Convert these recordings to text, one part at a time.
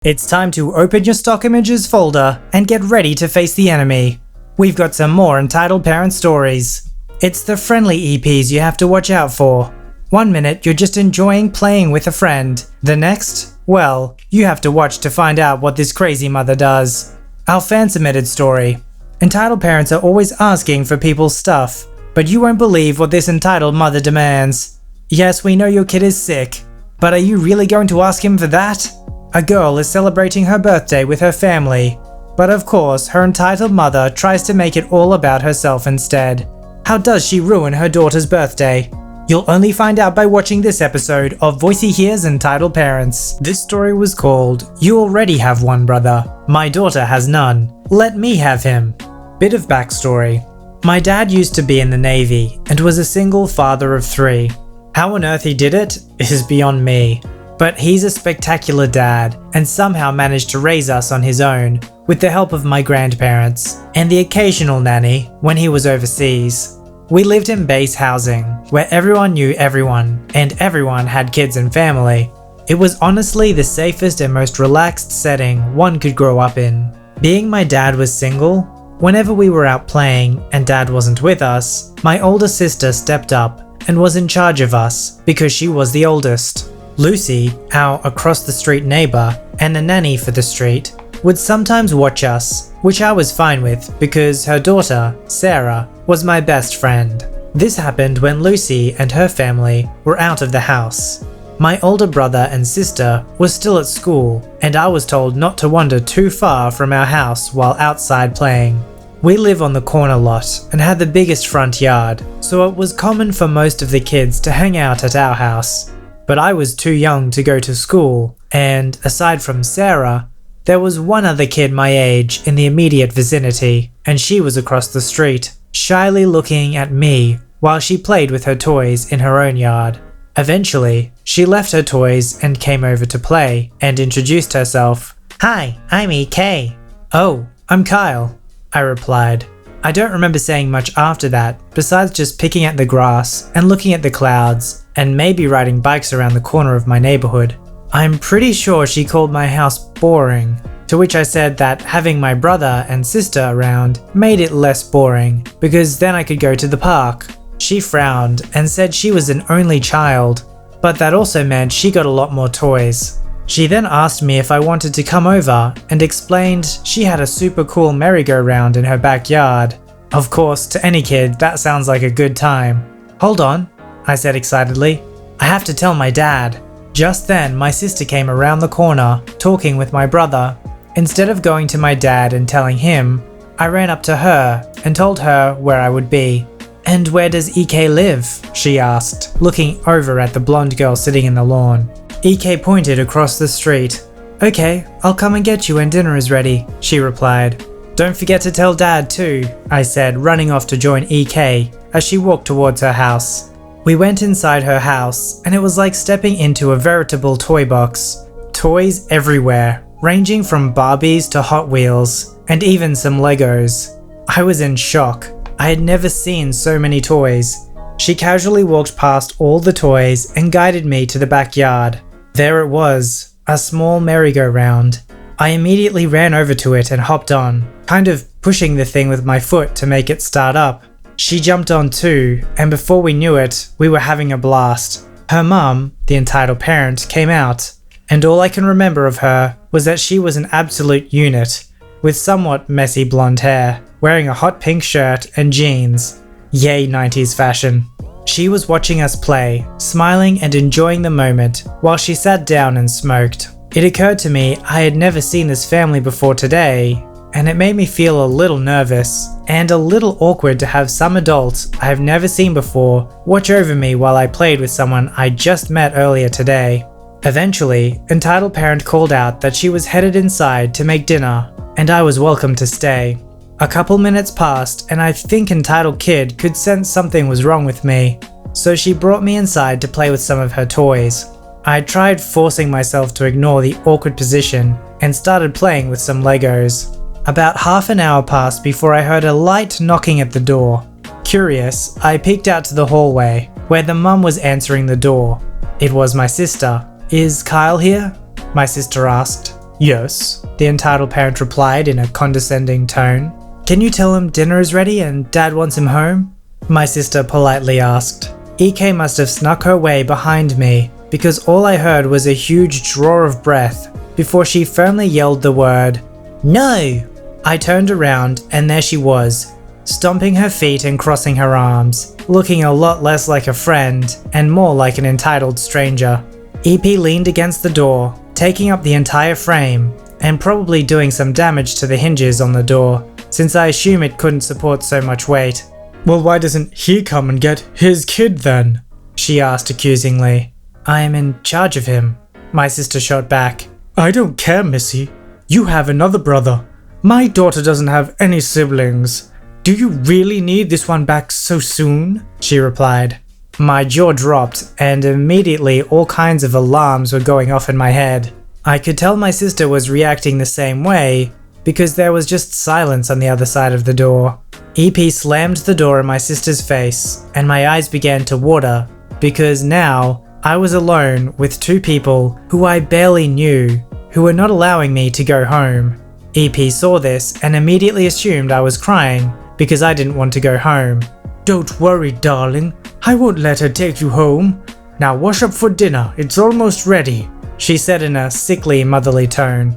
It's time to open your stock images folder and get ready to face the enemy. We've got some more Entitled Parent stories. It's the friendly EPs you have to watch out for. 1 minute you're just enjoying playing with a friend. The next, well, you have to watch to find out what this crazy mother does. Our fan-submitted story. Entitled parents are always asking for people's stuff, but you won't believe what this entitled mother demands. Yes, we know your kid is sick, but are you really going to ask him for that? A girl is celebrating her birthday with her family, but of course her entitled mother tries to make it all about herself instead. How does she ruin her daughter's birthday? You'll only find out by watching this episode of VoiceyHere's Entitled Parents. This story was called You Already Have One Brother. My daughter has none. Let me have him. Bit of backstory. My dad used to be in the Navy and was a single father of 3. How on earth he did it is beyond me. But he's a spectacular dad and somehow managed to raise us on his own with the help of my grandparents and the occasional nanny when he was overseas. We lived in base housing where everyone knew everyone and everyone had kids and family. It was honestly the safest and most relaxed setting one could grow up in. Being my dad was single, whenever we were out playing and dad wasn't with us, my older sister stepped up and was in charge of us because she was the oldest. Lucy, our across-the-street neighbor and the nanny for the street, would sometimes watch us, which I was fine with because her daughter, Sarah, was my best friend. This happened when Lucy and her family were out of the house. My older brother and sister were still at school, and I was told not to wander too far from our house while outside playing. We live on the corner lot and had the biggest front yard, so it was common for most of the kids to hang out at our house. But I was too young to go to school, and aside from Sarah, there was one other kid my age in the immediate vicinity, and she was across the street, shyly looking at me while she played with her toys in her own yard. Eventually, she left her toys and came over to play, and introduced herself. "Hi, I'm EK. "Oh, I'm Kyle," I replied. I don't remember saying much after that, besides just picking at the grass and looking at the clouds, and maybe riding bikes around the corner of my neighborhood. I'm pretty sure she called my house boring, to which I said that having my brother and sister around made it less boring, because then I could go to the park. She frowned and said she was an only child, but that also meant she got a lot more toys. She then asked me if I wanted to come over and explained she had a super cool merry-go-round in her backyard. Of course, to any kid, that sounds like a good time. "Hold on," I said excitedly. "I have to tell my dad." Just then, my sister came around the corner, talking with my brother. Instead of going to my dad and telling him, I ran up to her and told her where I would be. "And where does EK live?" she asked, looking over at the blonde girl sitting in the lawn. EK pointed across the street. "Okay, I'll come and get you when dinner is ready," she replied. "Don't forget to tell Dad too," I said, running off to join EK as she walked towards her house. We went inside her house, and it was like stepping into a veritable toy box. Toys everywhere, ranging from Barbies to Hot Wheels, and even some Legos. I was in shock. I had never seen so many toys. She casually walked past all the toys and guided me to the backyard. There it was, a small merry-go-round. I immediately ran over to it and hopped on, kind of pushing the thing with my foot to make it start up. She jumped on too, and before we knew it, we were having a blast. Her mum, the entitled parent, came out, and all I can remember of her was that she was an absolute unit, with somewhat messy blonde hair, wearing a hot pink shirt and jeans. Yay 90s fashion. She was watching us play, smiling and enjoying the moment while she sat down and smoked. It occurred to me I had never seen this family before today, and it made me feel a little nervous and a little awkward to have some adults I have never seen before watch over me while I played with someone I just met earlier today. Eventually, Entitled Parent called out that she was headed inside to make dinner, and I was welcome to stay. A couple minutes passed, and I think Entitled Kid could sense something was wrong with me, so she brought me inside to play with some of her toys. I tried forcing myself to ignore the awkward position and started playing with some Legos. About half an hour passed before I heard a light knocking at the door. Curious, I peeked out to the hallway, where the mum was answering the door. It was my sister. "Is Kyle here?" my sister asked. Yes, the entitled parent replied in a condescending tone. Can you tell him dinner is ready and Dad wants him home? My sister politely asked. EK must have snuck her way behind me because all I heard was a huge draw of breath before she firmly yelled the word, "No!" I turned around and there she was, stomping her feet and crossing her arms, looking a lot less like a friend and more like an entitled stranger. EP leaned against the door, taking up the entire frame and probably doing some damage to the hinges on the door, since I assume it couldn't support so much weight. "Well, why doesn't he come and get his kid then?" she asked accusingly. "I am in charge of him," my sister shot back. "I don't care, Missy. You have another brother. My daughter doesn't have any siblings. Do you really need this one back so soon?" she replied. My jaw dropped and immediately all kinds of alarms were going off in my head. I could tell my sister was reacting the same way because there was just silence on the other side of the door. EP slammed the door in my sister's face and my eyes began to water because now I was alone with two people who I barely knew who were not allowing me to go home. EP saw this and immediately assumed I was crying because I didn't want to go home. "Don't worry, darling. I won't let her take you home. Now wash up for dinner. It's almost ready," she said in a sickly motherly tone.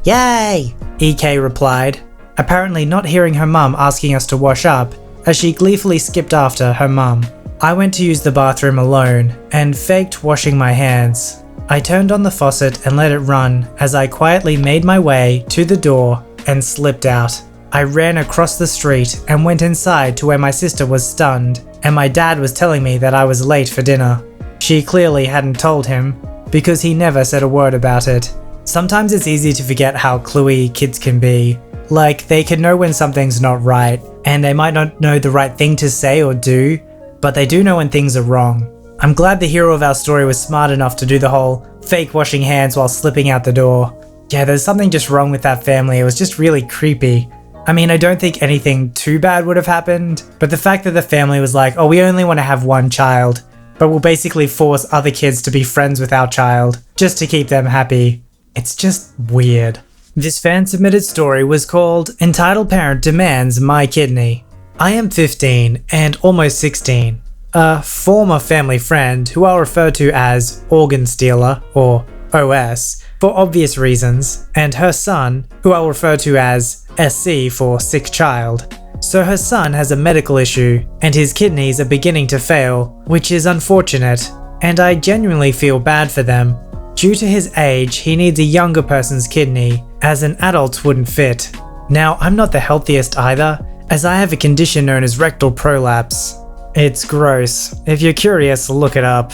"Yay!" EK replied, apparently not hearing her mum asking us to wash up as she gleefully skipped after her mum. I went to use the bathroom alone and faked washing my hands. I turned on the faucet and let it run as I quietly made my way to the door and slipped out. I ran across the street and went inside to where my sister was stunned and my dad was telling me that I was late for dinner. She clearly hadn't told him because he never said a word about it. Sometimes it's easy to forget how cluey kids can be. Like, they can know when something's not right and they might not know the right thing to say or do, but they do know when things are wrong. I'm glad the hero of our story was smart enough to do the whole fake washing hands while slipping out the door. Yeah, there's something just wrong with that family. It was just really creepy. I mean, I don't think anything too bad would have happened, but the fact that the family was like, "Oh, we only want to have one child, but we'll basically force other kids to be friends with our child just to keep them happy." It's just weird. This fan-submitted story was called Entitled Parent Demands My Kidney. I am 15 and almost 16. A former family friend, who I'll refer to as Organ Stealer, or OS, for obvious reasons, and her son, who I'll refer to as SC for sick child. So her son has a medical issue, and his kidneys are beginning to fail, which is unfortunate, and I genuinely feel bad for them. Due to his age, he needs a younger person's kidney, as an adult's wouldn't fit. Now, I'm not the healthiest either, as I have a condition known as rectal prolapse. It's gross. If you're curious, look it up.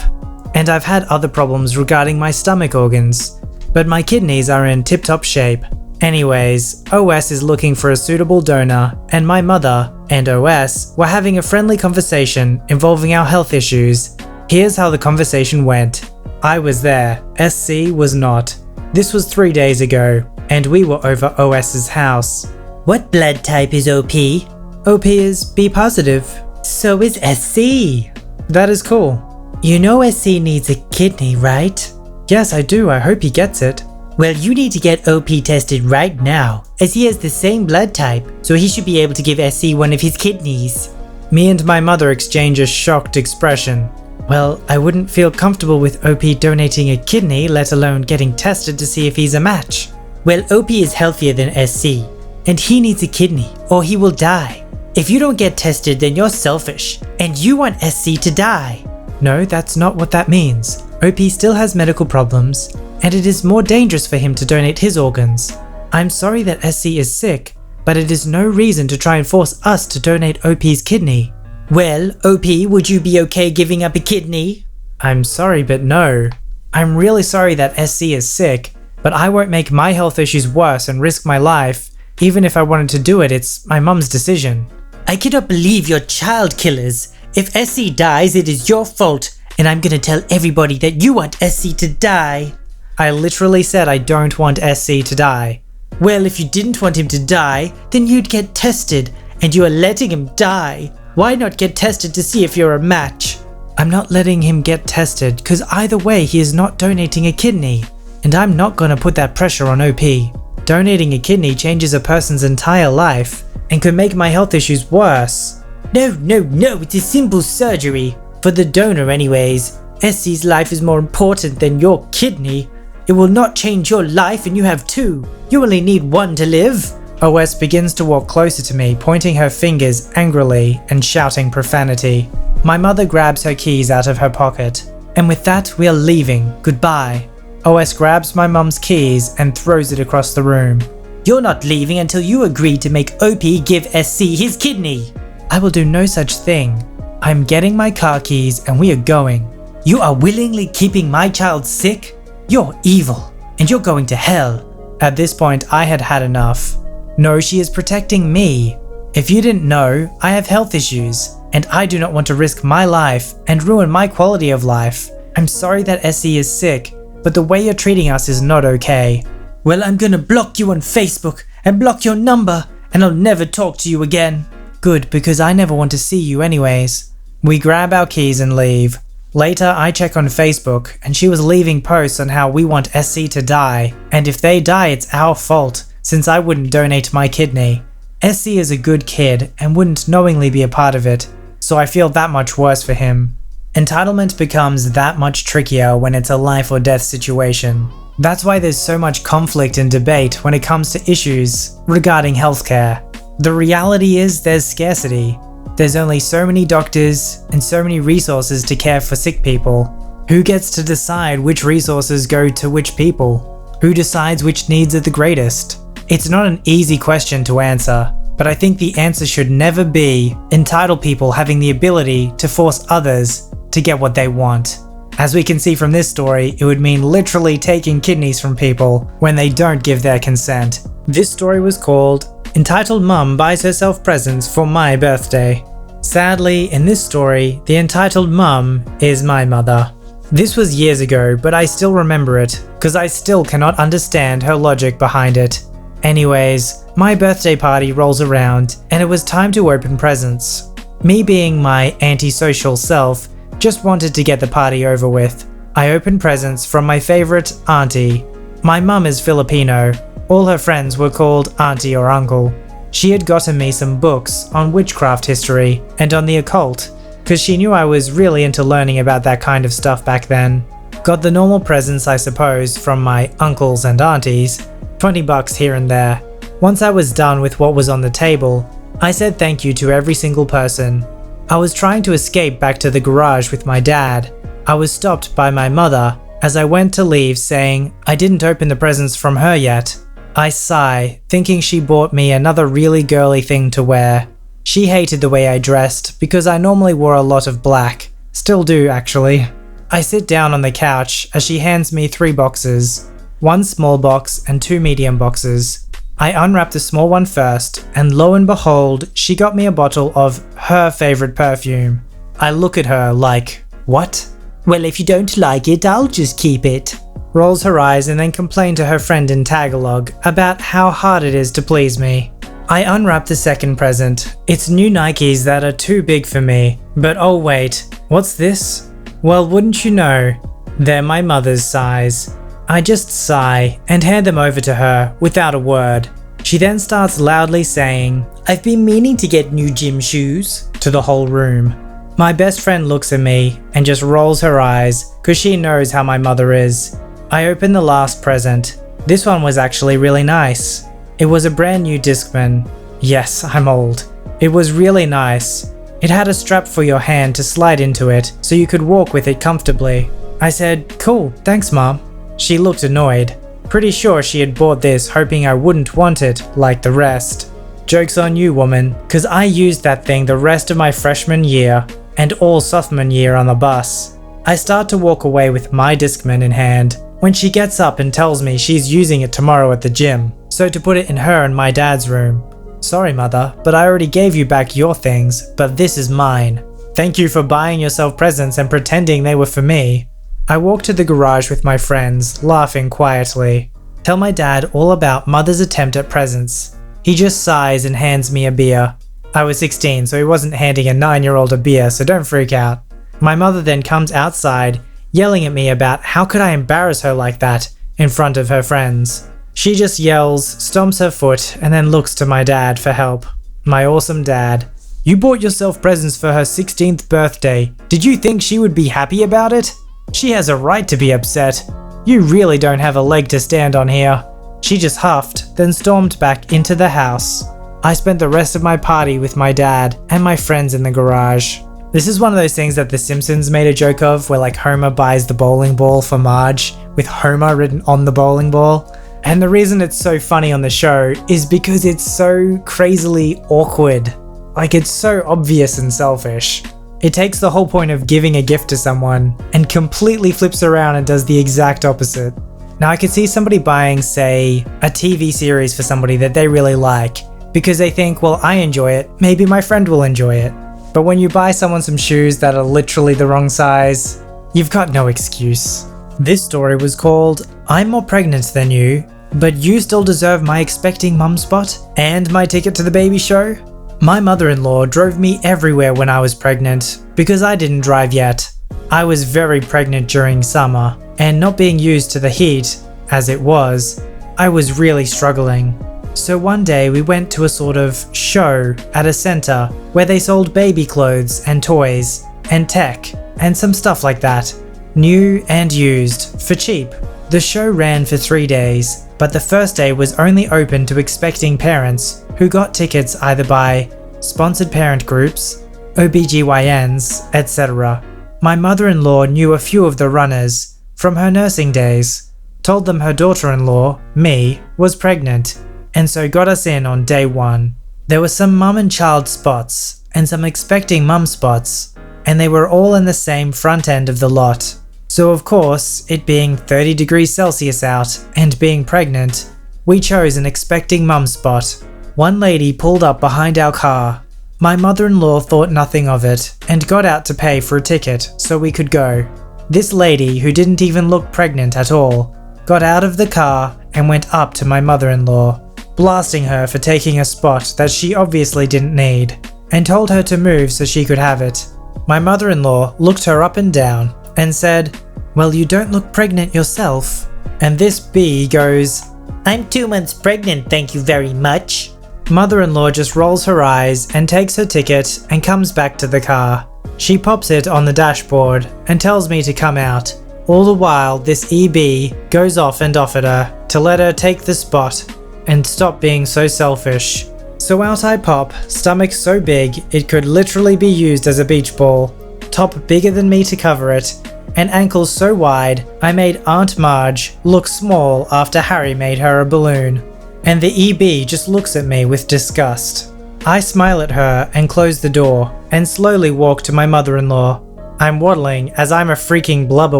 And I've had other problems regarding my stomach organs, but my kidneys are in tip-top shape. Anyways, OS is looking for a suitable donor, and my mother and OS were having a friendly conversation involving our health issues. Here's how the conversation went. I was there, SC was not. This was 3 days ago, and we were over OS's house. What blood type is OP? OP is B positive. So is SC. That is cool. You know SC needs a kidney, right? Yes, I do. I hope he gets it. Well, you need to get OP tested right now, as he has the same blood type, so he should be able to give SC one of his kidneys. Me and my mother exchange a shocked expression. Well, I wouldn't feel comfortable with OP donating a kidney, let alone getting tested to see if he's a match. Well, OP is healthier than SC, and he needs a kidney, or he will die. If you don't get tested, then you're selfish, and you want SC to die. No, that's not what that means. OP still has medical problems, and it is more dangerous for him to donate his organs. I'm sorry that SC is sick, but it is no reason to try and force us to donate OP's kidney. Well, OP, would you be okay giving up a kidney? I'm sorry, but no. I'm really sorry that SC is sick, but I won't make my health issues worse and risk my life. Even if I wanted to do it, it's my mum's decision. I cannot believe you're child killers. If SC dies, it is your fault, and I'm gonna tell everybody that you want SC to die. I literally said I don't want SC to die. Well, if you didn't want him to die, then you'd get tested, and you are letting him die. Why not get tested to see if you're a match? I'm not letting him get tested, because either way he is not donating a kidney. and I'm not gonna put that pressure on OP. Donating a kidney changes a person's entire life and could make my health issues worse. No, it's a simple surgery. For the donor anyways. SC's life is more important than your kidney. It will not change your life and you have two. You only need one to live. OS begins to walk closer to me, pointing her fingers angrily and shouting profanity. My mother grabs her keys out of her pocket. And with that, we are leaving. Goodbye. OS grabs my mum's keys and throws it across the room. You're not leaving until you agree to make OP give SC his kidney. I will do no such thing. I'm getting my car keys and we are going. You are willingly keeping my child sick? You're evil, and you're going to hell. At this point, I had had enough. No, she is protecting me. If you didn't know, I have health issues, and I do not want to risk my life and ruin my quality of life. I'm sorry that SC is sick, but the way you're treating us is not okay. Well, I'm gonna block you on Facebook and block your number, and I'll never talk to you again. Good, because I never want to see you anyways. We grab our keys and leave. Later, I check on Facebook, and she was leaving posts on how we want SC to die, and if they die, it's our fault, since I wouldn't donate my kidney. SC is a good kid and wouldn't knowingly be a part of it, so I feel that much worse for him. Entitlement becomes that much trickier when it's a life or death situation. That's why there's so much conflict and debate when it comes to issues regarding healthcare. The reality is there's scarcity. There's only so many doctors and so many resources to care for sick people. Who gets to decide which resources go to which people? Who decides which needs are the greatest? It's not an easy question to answer, but I think the answer should never be entitled people having the ability to force others to get what they want. As we can see from this story, it would mean literally taking kidneys from people when they don't give their consent. This story was called Entitled Mum Buys Herself Presents for My Birthday. Sadly, in this story, the entitled mum is my mother. This was years ago, but I still remember it, because I still cannot understand her logic behind it. Anyways, my birthday party rolls around, and it was time to open presents. Me being my antisocial self, just wanted to get the party over with. I opened presents from my favorite auntie. My mum is Filipino. All her friends were called auntie or uncle. She had gotten me some books on witchcraft history and on the occult, because she knew I was really into learning about that kind of stuff back then. Got the normal presents, I suppose, from my uncles and aunties, $20 here and there. Once I was done with what was on the table, I said thank you to every single person. I was trying to escape back to the garage with my dad. I was stopped by my mother as I went to leave, saying I didn't open the presents from her yet. I sigh, thinking she bought me another really girly thing to wear. She hated the way I dressed because I normally wore a lot of black. Still do, actually. I sit down on the couch as she hands me 3 boxes. 1 small box and 2 medium boxes. I unwrap the small one first, and lo and behold, she got me a bottle of her favorite perfume. I look at her like, what? Well, if you don't like it, I'll just keep it. Rolls her eyes and then complained to her friend in Tagalog about how hard it is to please me. I unwrap the second present. It's new Nikes that are too big for me. But oh wait, what's this? Well, wouldn't you know, they're my mother's size. I just sigh and hand them over to her without a word. She then starts loudly saying, I've been meaning to get new gym shoes, to the whole room. My best friend looks at me and just rolls her eyes because she knows how my mother is. I open the last present. This one was actually really nice. It was a brand new Discman. Yes, I'm old. It was really nice. It had a strap for your hand to slide into it so you could walk with it comfortably. I said, cool, thanks mom. She looked annoyed. Pretty sure she had bought this hoping I wouldn't want it like the rest. Joke's on you, woman, cause I used that thing the rest of my freshman year and all sophomore year on the bus. I start to walk away with my Discman in hand when she gets up and tells me she's using it tomorrow at the gym, so to put it in her and my dad's room. Sorry mother, but I already gave you back your things, but this is mine. Thank you for buying yourself presents and pretending they were for me. I walk to the garage with my friends, laughing quietly. Tell my dad all about mother's attempt at presents. He just sighs and hands me a beer. I was 16, so he wasn't handing a 9-year-old a beer, so don't freak out. My mother then comes outside, yelling at me about how could I embarrass her like that in front of her friends. She just yells, stomps her foot, and then looks to my dad for help. My awesome dad. You bought yourself presents for her 16th birthday. Did you think she would be happy about it? She has a right to be upset. You really don't have a leg to stand on here. She just huffed, then stormed back into the house. I spent the rest of my party with my dad and my friends in the garage. This is one of those things that The Simpsons made a joke of, where like Homer buys the bowling ball for Marge with Homer written on the bowling ball. And the reason it's so funny on the show is because it's so crazily awkward. Like, it's so obvious and selfish. It takes the whole point of giving a gift to someone and completely flips around and does the exact opposite. Now I could see somebody buying, say, a TV series for somebody that they really like because they think, well, I enjoy it, maybe my friend will enjoy it. But when you buy someone some shoes that are literally the wrong size, you've got no excuse. This story was called I'm More Pregnant Than You, but You Still Deserve My Expecting Mum Spot and My Ticket to the Baby Show. My mother-in-law drove me everywhere when I was pregnant because I didn't drive yet. I was very pregnant during summer, and not being used to the heat, as it was, I was really struggling. So one day we went to a sort of show at a center where they sold baby clothes and toys and tech and some stuff like that, new and used, for cheap. The show ran for 3 days, but the first day was only open to expecting parents who got tickets either by sponsored parent groups, OBGYNs, etc. My mother-in-law knew a few of the runners from her nursing days, told them her daughter-in-law, me, was pregnant, and so got us in on day one. There were some mum and child spots and some expecting mum spots, and they were all in the same front end of the lot. So of course, it being 30 degrees Celsius out and being pregnant, we chose an expecting mum spot. One lady pulled up behind our car. My mother-in-law thought nothing of it and got out to pay for a ticket so we could go. This lady, who didn't even look pregnant at all, got out of the car and went up to my mother-in-law, blasting her for taking a spot that she obviously didn't need, and told her to move so she could have it. My mother-in-law looked her up and down and said, "Well, you don't look pregnant yourself." And this bee goes, I'm 2 months pregnant, thank you very much. Mother-in-law just rolls her eyes and takes her ticket and comes back to the car. She pops it on the dashboard and tells me to come out. All the while, this EB goes off and off at her to let her take the spot and stop being so selfish. So out I pop, stomach so big it could literally be used as a beach ball, top bigger than me to cover it, and ankles so wide I made Aunt Marge look small after Harry made her a balloon. And the EB just looks at me with disgust. I smile at her and close the door and slowly walk to my mother-in-law. I'm waddling as I'm a freaking blubber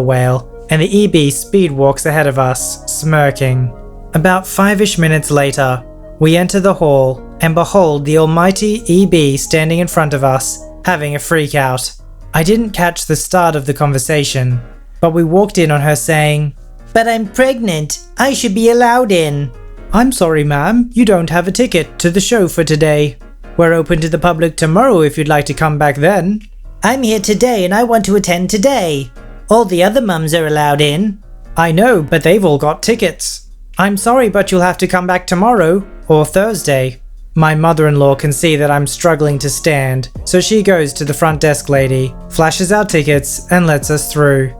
whale, and the EB speed walks ahead of us, smirking. About 5-ish minutes later, we enter the hall and behold the almighty EB standing in front of us, having a freak out. I didn't catch the start of the conversation, but we walked in on her saying, But I'm pregnant, I should be allowed in. I'm sorry ma'am, you don't have a ticket to the show for today. We're open to the public tomorrow if you'd like to come back then. I'm here today and I want to attend today. All the other mums are allowed in. I know, but they've all got tickets. I'm sorry, but you'll have to come back tomorrow or Thursday. My mother-in-law can see that I'm struggling to stand, so she goes to the front desk lady, flashes our tickets, and lets us through.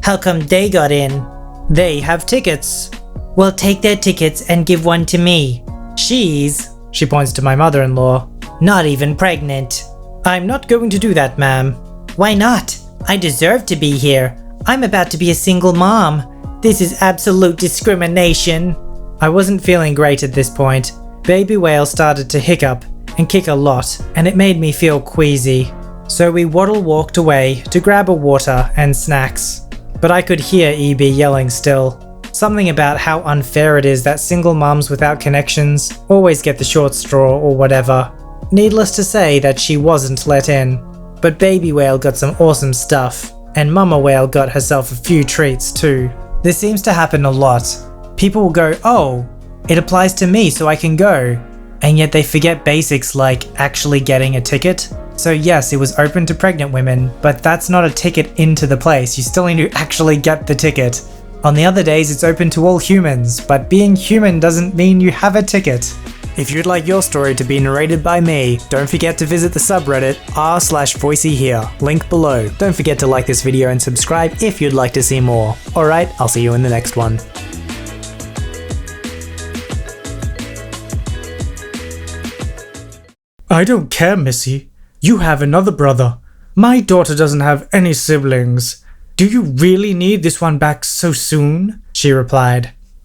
How come they got in? They have tickets. Well, take their tickets and give one to me. She's, she points to my mother-in-law, not even pregnant. I'm not going to do that, ma'am. Why not? I deserve to be here. I'm about to be a single mom. This is absolute discrimination. I wasn't feeling great at this point. Baby whale started to hiccup and kick a lot, and it made me feel queasy. So we walked away to grab a water and snacks. But I could hear EB yelling still. Something about how unfair it is that single mums without connections always get the short straw or whatever. Needless to say that she wasn't let in. But baby whale got some awesome stuff, and mama whale got herself a few treats too. This seems to happen a lot. People will go, oh, it applies to me so I can go. And yet they forget basics like actually getting a ticket. So yes, it was open to pregnant women, but that's not a ticket into the place. You still need to actually get the ticket. On the other days, it's open to all humans, but being human doesn't mean you have a ticket. If you'd like your story to be narrated by me, don't forget to visit the subreddit r/VoiceyHere, link below. Don't forget to like this video and subscribe if you'd like to see more. Alright, I'll see you in the next one. I don't care, Missy. You have another brother. My daughter doesn't have any siblings. Do you really need this one back so soon? She replied.